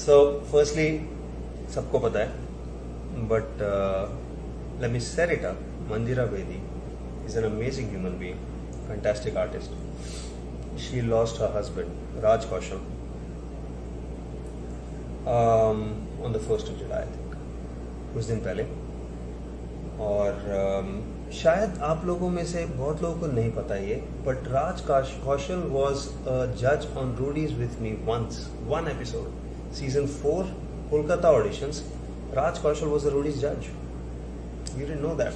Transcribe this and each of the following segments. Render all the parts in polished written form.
So, firstly, सबको पता है, but let me set it up. Manjira Bedi is an amazing human being, fantastic artist. She lost her husband, Raj Kaushal, on the 1st of July, I think. कुछ दिन पहले. और शायद आप लोगों में से बहुत लोगों को नहीं पता ये, but Raj Kaushal was a जज on Roadies with me once, one episode, season 4 Kolkata auditions. Raj Kaushal was a Rudy's judge. You didn't know that.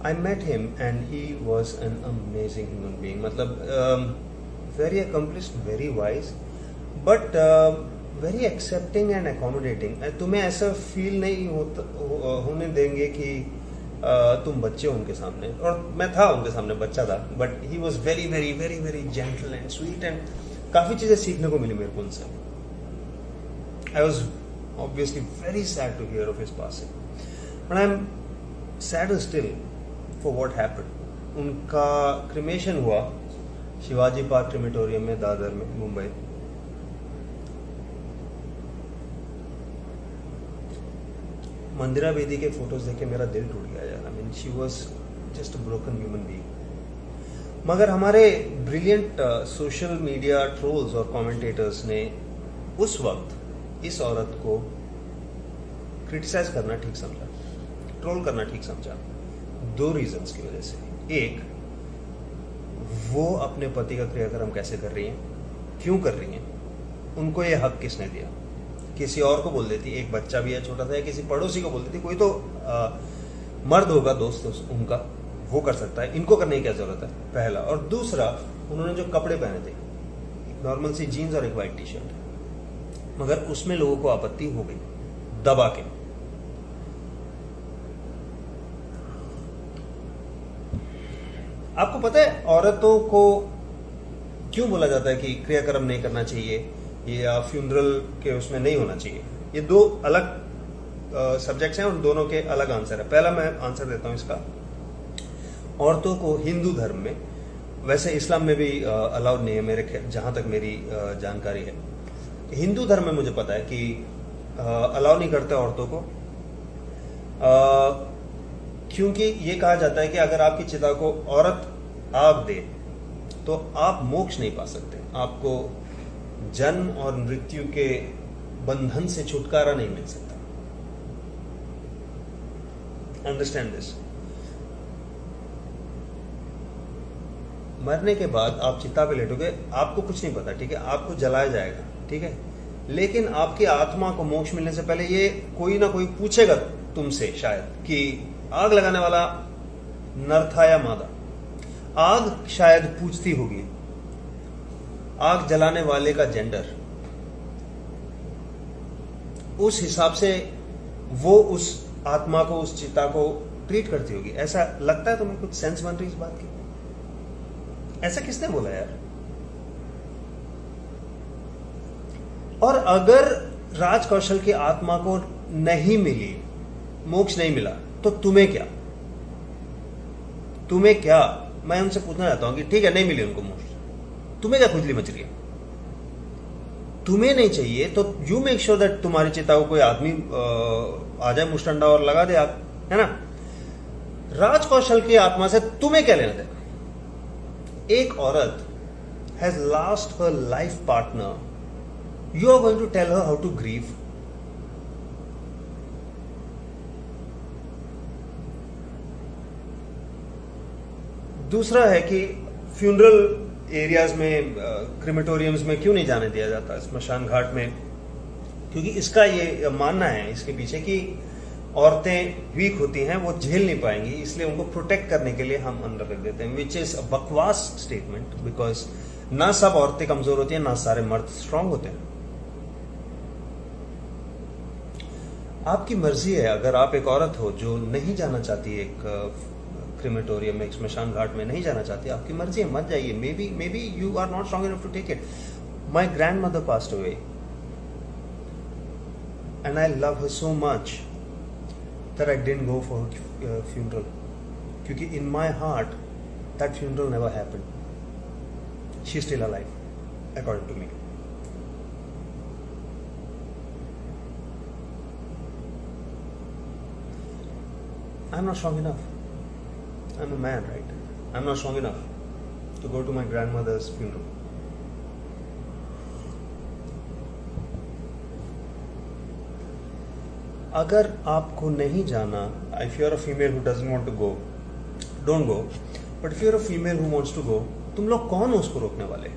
I met him and he was an amazing human being. मतलब very accomplished, very wise, but very accepting and accommodating. तुम्हें ऐसा feel नहीं होने देंगे कि तुम बच्चे हो उनके सामने. और मैं था उनके सामने, बच्चा था, but he was very very very very gentle and sweet and काफ़ी चीज़ें सीखने को मिली मेरे को उनसे. I was obviously very sad to hear of his passing, but I'm sadder still for what happened. उनका क्रिमेशन हुआ शिवाजी पार्क क्रिमेटोरियम में, दादर में, मुंबई. मंदिरा बेदी के फोटोज देख के मेरा दिल टूट गया यार. I mean she was just a broken human being. मगर हमारे ब्रिलियंट सोशल मीडिया ट्रोल्स और कमेंटेटर्स ने उस वक्त इस औरत को क्रिटिसाइज करना ठीक समझा, ट्रोल करना ठीक समझा. 2 रीजंस की वजह से. एक, वो अपने पति का क्रियाक्रम कैसे कर रही हैं, क्यों कर रही हैं, उनको ये हक किसने दिया. किसी और को बोल देती, एक बच्चा भी है छोटा सा, या किसी पड़ोसी को बोल देती, कोई तो मर्द होगा दोस्त उनका, वो कर सकता है, इनको करने की क्या जरूरत है, पहला. और दूसरा, उन्होंने जो कपड़े पहने थे, एक नॉर्मल सी जीन्स और एक वाइट टी शर्ट, मगर उसमें लोगों को आपत्ति हो गई दबा के. आपको पता है औरतों को क्यों बोला जाता है कि क्रियाक्रम नहीं करना चाहिए, या फ्यूनरल के उसमें नहीं होना चाहिए? ये 2 अलग सब्जेक्ट्स हैं और दोनों के अलग आंसर है. पहला मैं आंसर देता हूं इसका. औरतों को हिंदू धर्म में, वैसे इस्लाम में भी अलाउड नहीं है मेरे, जहां तक मेरी जानकारी है. हिंदू धर्म में मुझे पता है कि अलाउ नहीं करते औरतों को, क्योंकि ये कहा जाता है कि अगर आपकी चिता को औरत आग दे तो आप मोक्ष नहीं पा सकते, आपको जन्म और मृत्यु के बंधन से छुटकारा नहीं मिल सकता. Understand this. मरने के बाद आप चिता पे लेटोगे, आपको कुछ नहीं पता, ठीक है, आपको जलाया जाएगा, ठीक है, लेकिन आपकी आत्मा को मोक्ष मिलने से पहले ये कोई ना कोई पूछेगा तुमसे शायद कि आग लगाने वाला नर था या मादा. आग शायद पूछती होगी, आग जलाने वाले का जेंडर, उस हिसाब से वो उस आत्मा को, उस चिता को ट्रीट करती होगी. ऐसा लगता है तुम्हें? कुछ सेंस बन रही इस बात की? ऐसा किसने बोला यार? और अगर राज कौशल की आत्मा को नहीं मिली, मोक्ष नहीं मिला, तो तुम्हें क्या? तुम्हें क्या? मैं उनसे पूछना चाहता हूं कि ठीक है, नहीं मिली उनको मोक्ष, तुम्हें क्या खुजली मच रही है? तुम्हें नहीं चाहिए तो यू मेक श्योर दैट तुम्हारी चिता को कोई आदमी आ जाए मुस्टंडा और लगा दे आग, है ना? राज कौशल की आत्मा से तुम्हें क्या लेना देना? एक औरत has lost her life partner, you are going to tell her how to grieve? दूसरा है कि फ्यूनरल एरियाज में, क्रिमेटोरियम्स में क्यों नहीं जाने दिया जाता, स्मशान घाट में? क्योंकि इसका ये मानना है इसके पीछे कि औरतें वीक होती हैं, वो झेल नहीं पाएंगी, इसलिए उनको प्रोटेक्ट करने के लिए हम अंदर रख देते हैं, विच इज अ बकवास स्टेटमेंट. बिकॉज ना सब औरतें कमजोर होती हैं, ना सारे मर्द स्ट्रांग होते हैं. आपकी मर्जी है. अगर आप एक औरत हो जो नहीं जाना चाहती, एक क्रिमेटोरियम में, एक स्मशान घाट में नहीं जाना चाहती, आपकी मर्जी है, मत जाइए. Maybe you are not strong enough to take it. My grandmother passed away and I love her so much that I didn't go for funeral, क्योंकि in my heart that funeral never happened. She is still alive according to me. I'm not strong enough. I'm a man, right? I'm not strong enough to go to my grandmother's funeral. अगर आपको नहीं जाना, if you're a female who doesn't want to go, don't go. But if you're a female who wants to go, तुम लोग कौन हो उसको रोकने वाले?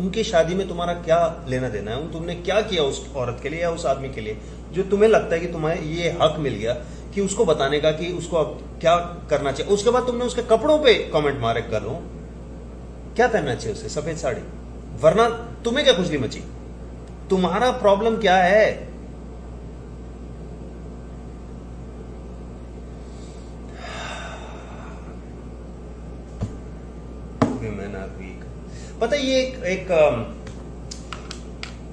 उनकी शादी में तुम्हारा क्या लेना देना है? तुमने क्या किया उस औरत के लिए या उस आदमी के लिए जो तुम्हें लगता है कि तुम्हें ये हक मिल गया कि उसको बताने का कि उसको अब क्या करना चाहिए? उसके बाद तुमने उसके कपड़ों पे कमेंट मारे, करो क्या पहनना चाहिए उसे, सफेद साड़ी, वरना तुम्हें क्या खुजली मची? तुम्हारा प्रॉब्लम क्या है? Women are weak. पता है ये एक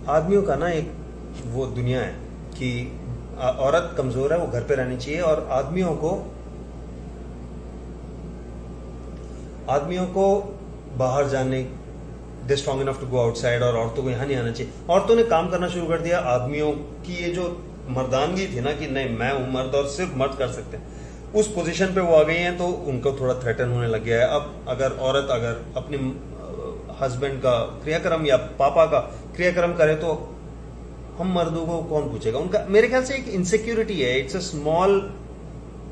आदमियों का ना एक वो दुनिया है कि औरत कमजोर है, वो घर पे रहनी चाहिए, और आदमियों को बाहर जाने, they strong enough to go outside, और औरतों को यहां नहीं आना चाहिए. औरतों ने काम करना शुरू कर दिया. आदमियों की ये जो मर्दानगी थी ना कि नहीं मैं हूं मर्द और सिर्फ मर्द कर सकते हैं, उस पोजीशन पे वो आ गई हैं, तो उनको थोड़ा थ्रेटन होने लग गया है. अब अगर औरत अपने हस्बैंड का क्रियाक्रम या पापा का क्रियाक्रम करे तो हम मर्दों को कौन पूछेगा? उनका मेरे ख्याल से एक इनसिक्योरिटी है. It's a small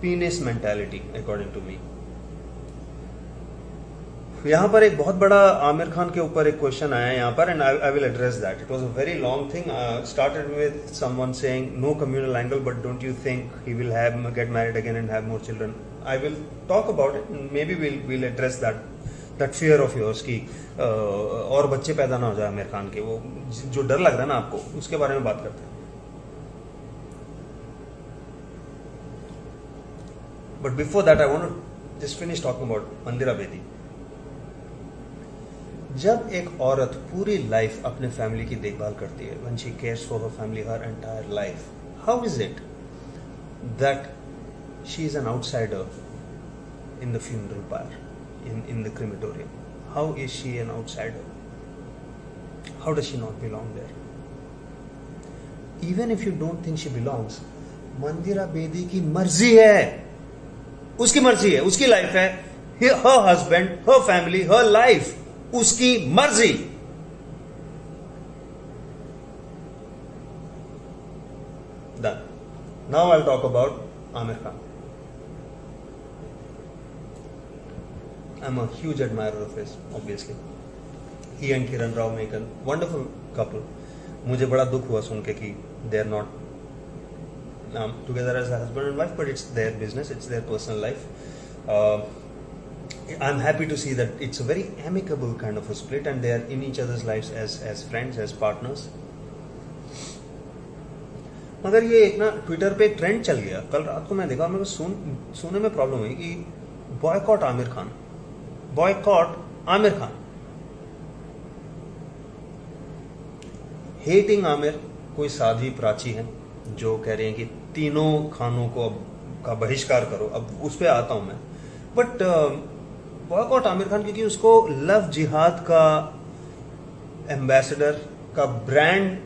penis mentality according to me. यहां पर एक बहुत बड़ा आमिर खान के ऊपर एक क्वेश्चन आया है यहां पर, and I will address that. It was a very long thing. Started with someone saying no communal angle, but don't you think he will get married again and have more children? I will talk about it. Maybe will address that fear of yours की और बच्चे पैदा ना हो जाए आमिर खान के, वो जो डर लग रहा है ना आपको, उसके बारे में बात करते हैं. But before that I want to just finish talking about Mandira Bedi. जब एक औरत पूरी लाइफ अपने फैमिली की देखभाल करती है, when she cares for her family her entire life, how is it that she is an outsider in the funeral pyre, in the crematorium? How is she an outsider? How does she not belong there? Even if you don't think she belongs, मंदिरा बेदी की मर्जी है, उसकी मर्जी है, उसकी life है, her husband, her family, her life, उसकी मर्जी. Done. Now I'll talk about Aamir Khan. I'm a huge admirer of his, obviously. He and Kiran Rao make a wonderful couple. मुझे बड़ा दुख हुआ सुन के कि they are not together as a husband and wife, but it's their business, it's their personal life. I'm happy to see that it's a very amicable kind of a split, and they are in each other's lives as friends, as partners. मगर ये एक ना Twitter पे एक trend चल गया. कल रात को मैं देखा, मेरे को सुनने में प्रॉब्लम हुई कि boycott Aamir Khan, boycott Aamir Khan, hating Aamir. कोई साध्वी प्राची है जो कह रही है कि तीनों खानों को का बहिष्कार करो. अब उस पर आता हूं मैं. बट बॉयकॉट आमिर खान क्योंकि उसको लव जिहाद का एम्बेसडर का ब्रांड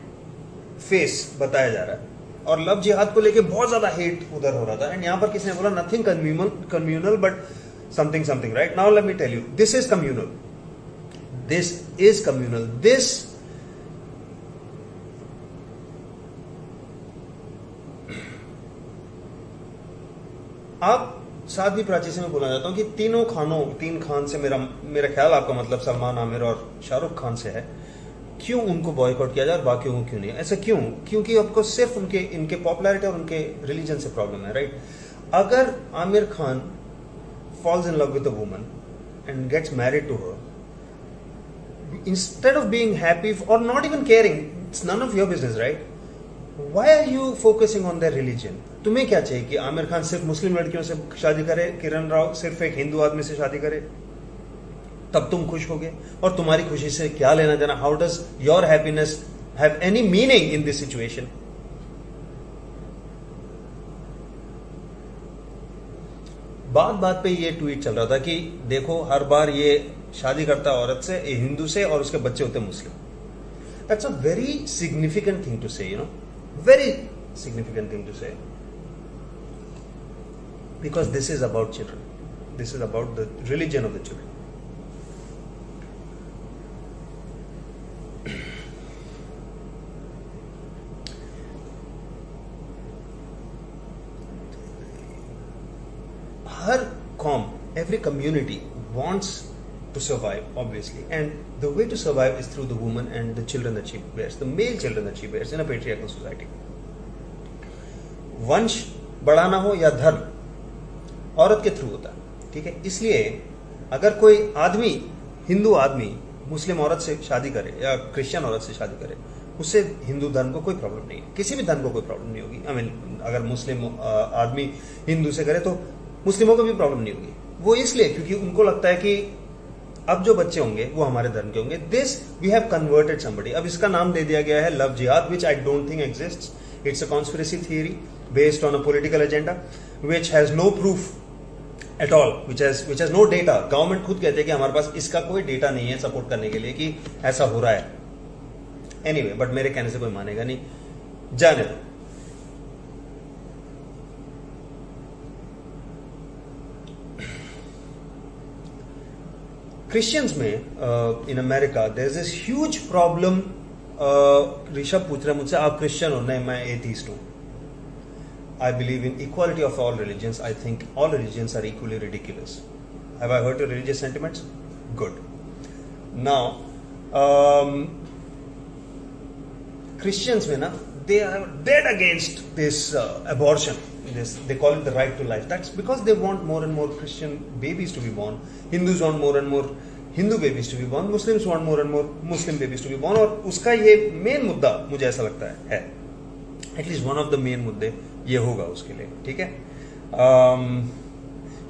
फेस बताया जा रहा है, और लव जिहाद को लेके बहुत ज्यादा हेट उधर हो रहा था. एंड यहां पर किसी ने बोला nothing communal but something something. Right now let me tell you, this is communal, this is communal. This आप साध्वी प्राची से मैं बोलना चाहता हूं कि तीन खान से मेरा ख्याल आपका मतलब सलमान, आमिर और शाहरुख खान से है. क्यों उनको बॉयकॉट किया जाए और बाकियों को क्यों नहीं? ऐसा क्यों? क्योंकि आपको सिर्फ इनके पॉपुलैरिटी और उनके रिलीजन से प्रॉब्लम है. राइट. अगर Aamir Khan falls in love with a woman and gets married to her, instead of being happy or not even caring, it's none of your business, right? Why are you focusing on their religion? तुम्हें क्या चाहिए कि आमिर खान सिर्फ मुस्लिम लड़कियों से शादी करे, किरण राव सिर्फ एक हिंदू आदमी से शादी करे, तब तुम खुश होगे? और तुम्हारी खुशी से क्या लेना देना? How does your happiness have any meaning in this situation? बात पे ये ट्वीट चल रहा था कि देखो हर बार ये शादी करता है औरत से, हिंदू से, और उसके बच्चे होते मुस्लिम. That's a very significant thing to say, you know, very significant thing to say. because this is about children. This is about the religion of the children. Her every community wants to survive, obviously, and the way to survive is through the woman and the children that she bears, the male children that she bears in a patriarchal society. वंश बढ़ाना हो या धर्म औरत के through होता है, ठीक है. इसलिए अगर कोई आदमी, हिंदू आदमी मुस्लिम औरत से शादी करे या क्रिश्चियन औरत से शादी करे, उससे हिंदू धर्म को कोई प्रॉब्लम नहीं है, किसी भी धर्म को कोई प्रॉब्लम नहीं होगी. आई मीन अगर मुस्लिम आदमी हिंदू से करे तो मुस्लिमों को भी प्रॉब्लम नहीं होगी. वो इसलिए क्योंकि उनको लगता है कि अब जो बच्चे होंगे वो हमारे धर्म के होंगे. This we have converted somebody. अब इसका नाम दे दिया गया है लव जिहाद, which I don't think exists. It's a conspiracy theory based on a political agenda which has no proof at all, which has no data. Government खुद कहते हैं कि हमारे पास इसका कोई डेटा नहीं है सपोर्ट करने के लिए कि ऐसा हो रहा है. एनीवे, बट मेरे कहने से कोई मानेगा नहीं, जाने दो. क्रिश्चियंस में in America there is this huge problem. Rishabh पूछ रहे मुझसे, आप क्रिश्चियन हो? नहीं, मैं एथीस्ट हूं. I believe in equality of all religions. I think all religions are equally ridiculous. Have I hurt your religious sentiments? Good. Now, Christians, they are dead against this abortion. They call it the right to life. That's because they want more and more Christian babies to be born. Hindus want more and more Hindu babies to be born. Muslims want more and more Muslim babies to be born. और उसका ये main मुद्दा मुझे ऐसा लगता है. At least one of the main मुद्दे ये होगा उसके लिए, ठीक है.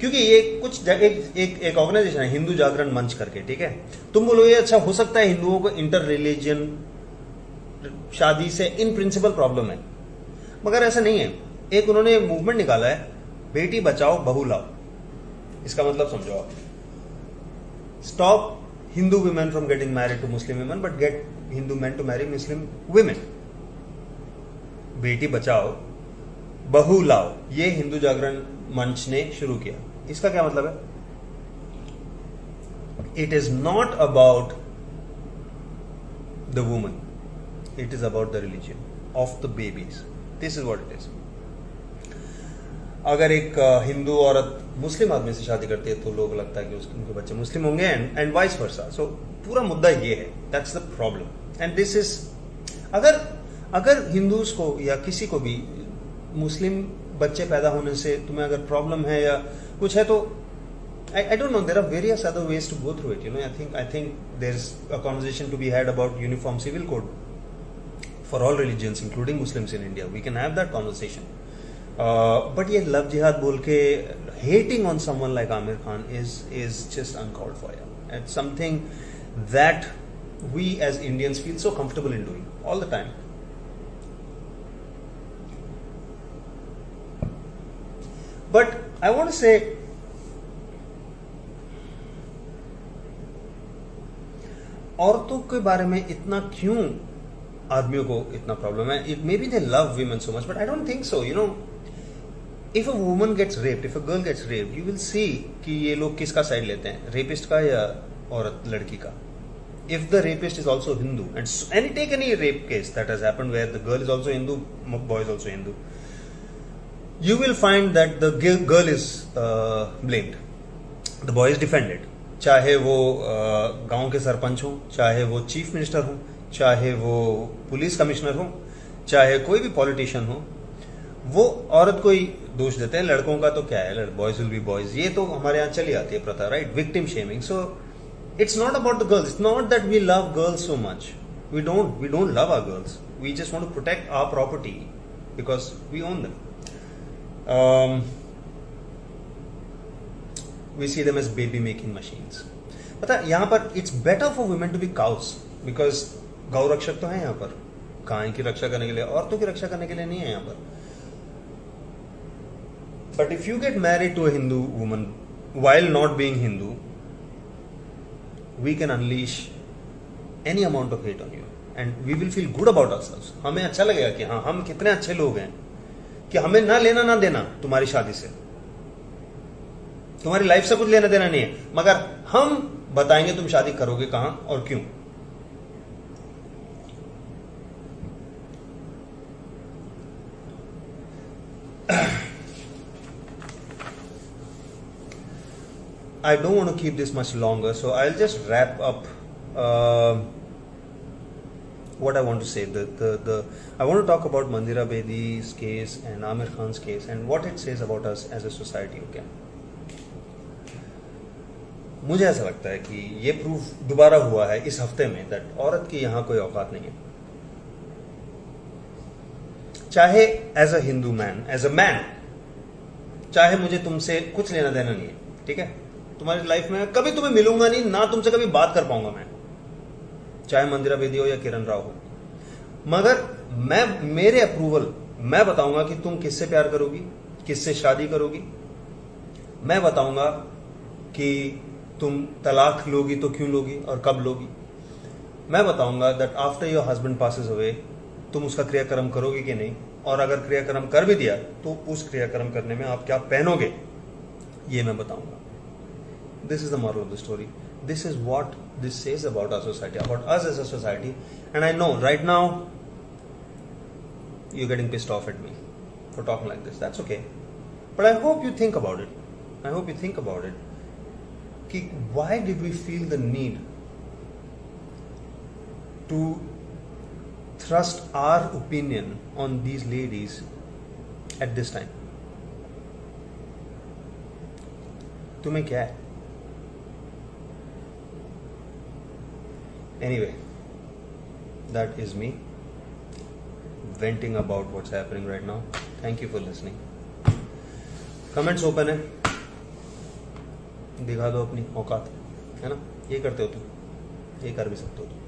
क्योंकि ये कुछ एक ऑर्गेनाइजेशन है हिंदू जागरण मंच करके, ठीक है. तुम बोलोगे अच्छा हो सकता है हिंदुओं को इंटर रिलीजियन शादी से इन प्रिंसिपल प्रॉब्लम है, मगर ऐसा नहीं है. एक उन्होंने मूवमेंट निकाला है, बेटी बचाओ बहू लाओ. इसका मतलब समझो आप, stop Hindu women from getting married to Muslim women but get Hindu man to marry Muslim women. बेटी बचाओ बहू लाओ, ये हिंदू जागरण मंच ने शुरू किया. इसका क्या मतलब है? It is not about the woman, it is about the religion of the babies. This is what it is. अगर एक हिंदू औरत मुस्लिम आदमी से शादी करती है तो लोग लगता है कि उनके बच्चे मुस्लिम होंगे एंड वाइस वर्सा. सो पूरा मुद्दा ये है. That's the problem. And this is, अगर हिंदूज को या किसी को भी मुस्लिम बच्चे पैदा होने से तुम्हें अगर प्रॉब्लम है या कुछ है तो I don't know, there are various other ways to go through it. I think there's a conversation to be had about uniform civil code for all religions including Muslims in India. We can have that conversation. But ये love jihad बोल के hating on someone like Amir Khan is just uncalled for. It's something that we as Indians feel so comfortable in doing all the time. But I want to say, औरतों के बारे में इतना क्यों आदमियों को इतना प्रॉब्लम है? It maybe they love women so much, but I don't think so. If a woman gets raped, if a girl gets raped, you will see कि ये लोग किसका साइड लेते हैं, रेपिस्ट का या औरत लड़की का. If the rapist is also Hindu, and take any rape case that has happened where the girl is also Hindu, boy is also Hindu, you will find that the girl is blamed, the boy is defended. चाहे वो गांव के सरपंच हो, चाहे वो chief minister हो, चाहे वो पुलिस कमिश्नर हो, चाहे कोई भी पॉलिटिशियन हो, वो औरत को ही दोष देते हैं. लड़कों का तो क्या है, बॉयज विल बी बॉयज, ये तो हमारे यहाँ चली आती है प्रथा, right? Victim shaming. So it's not about the girls. It's not that we love girls so much. We don't love our girls. We just want to protect our property because we own them. We see them as baby making machines. पता है यहाँ पर it's better for women to be cows because गौ रक्षक तो है यहाँ पर, गाय की रक्षा करने के लिए, औरतों की रक्षा करने के लिए नहीं है यहाँ पर. But if you get married to a Hindu woman while not being Hindu, we can unleash any amount of hate on you and we will feel good about ourselves. हमें अच्छा लगेगा कि हाँ हम कितने अच्छे लोग हैं कि हमें ना लेना ना देना तुम्हारी शादी से. तुम्हारी लाइफ से कुछ लेना देना नहीं है, मगर हम बताएंगे तुम शादी करोगे कहां और क्यों. I don't want to keep this much longer, so I'll just wrap up what I want to say. I want to talk about Mandira Bedi's case and Amir Khan's case and what it says about us as a society. Okay. मुझे ऐसा लगता है कि ये proof दोबारा हुआ है इस हफ्ते में दैट औरत की यहां कोई औकात नहीं है. चाहे as a Hindu man, as a man, चाहे मुझे तुमसे कुछ लेना देना नहीं है, ठीक है. तुम्हारी लाइफ में कभी तुम्हें मिलूंगा नहीं, ना तुमसे कभी बात कर पाऊंगा मैं, चाहे मंदिरा बेदी हो या किरण राव हो. मगर मेरे अप्रूवल, मैं बताऊंगा कि तुम किससे प्यार करोगी, किससे शादी करोगी. मैं बताऊंगा कि तुम तलाक लोगी तो क्यों लोगी और कब लोगी. मैं बताऊंगा that after your husband passes away तुम उसका क्रियाक्रम करोगे कि नहीं, और अगर क्रियाक्रम कर भी दिया तो उस क्रियाक्रम करने में आप क्या पहनोगे, ये मैं बताऊंगा. This is the moral of the story. This is what this says about our society, about us as a society. And I know right now you're getting pissed off at me for talking like this. That's okay. But I hope you think about it. I hope you think about it. Ki why did we feel the need to thrust our opinion on these ladies at this time? तुम्हें क्या है? Anyway, that is me venting about what's happening right now. Thank you for listening. Comments open है, दिखा दो अपनी औकात, है ना. ये करते हो तुम, ये कर भी सकते हो तुम.